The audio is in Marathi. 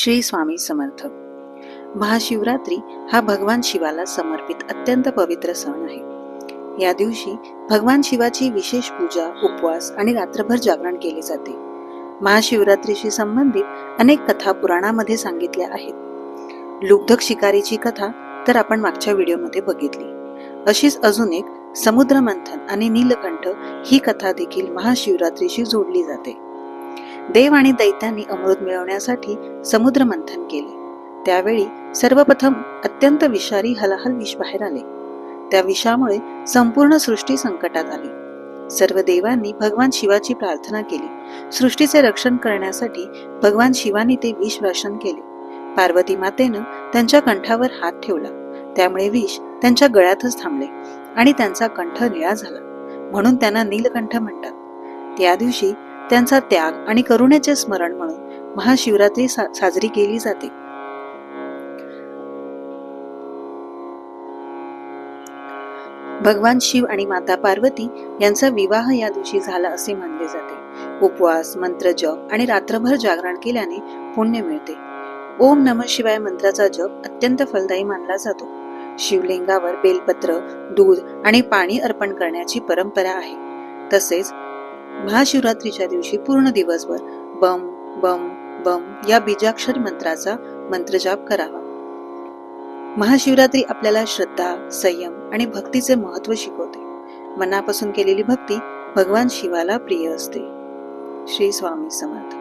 श्री स्वामी समर्थ. महाशिवरात्री हा भगवान शिवाला समर्पित अत्यंत पवित्र सण आहे. या दिवशी भगवान शिवाची विशेष पूजा, उपवास आणि रात्रभर जागरण केले जाते. महाशिवरात्रीशी संबंधित अनेक कथा पुराणामध्ये सांगितल्या आहेत. लुब्धक शिकारीची कथा तर आपण मागच्या व्हिडिओमध्ये बघितली. अशीच अजून एक समुद्र मंथन आणि नीलकंठ ही कथा देखील महाशिवरात्रीशी जोडली जाते. देव आणि दैत्यांनी अमृत मिळवण्यासाठी समुद्र मंथन केले. त्यावेळी सर्वप्रथम अत्यंत विषारी हलाहल विष बाहेर आले. त्या विषामुळे संपूर्ण सृष्टी संकटात आली. सर्व देवांनी भगवान शिवाची प्रार्थना केली. सृष्टीचे रक्षण करण्यासाठी भगवान शिवानी ते विष प्राशन केले. पार्वती मातेनं त्यांच्या कंठावर हात ठेवला. त्यामुळे विष त्यांच्या गळ्यातच थांबले आणि त्यांचा कंठ निळा झाला. म्हणून त्यांना नीलकंठ म्हणतात. त्या दिवशी त्यांचा त्याग आणि करुणेचे स्मरण म्हणून महाशिवरात्री साजरी केली जाते. भगवान शिव आणि माता पार्वती यांचा विवाह या दिवशी झाला असे मानले जाते. उपवास, मंत्र जप आणि रात्रभर जागरण केल्याने पुण्य मिळते. ओम नमः शिवाय मंत्राचा जप अत्यंत फलदायी मानला जातो. शिवलिंगावर बेलपत्र, दूध आणि पाणी अर्पण करण्याची परंपरा आहे. तसेच महाशिवरात्रीच्या दिवशी पूर्ण दिवसभर बम बम बम या बीजाक्षर मंत्राचा मंत्रजाप करावा. महाशिवरात्री आपल्याला श्रद्धा, संयम आणि भक्तीचे महत्त्व शिकवते. मनापासून केलेली भक्ती भगवान शिवाला प्रिय असते. श्री स्वामी समर्थ.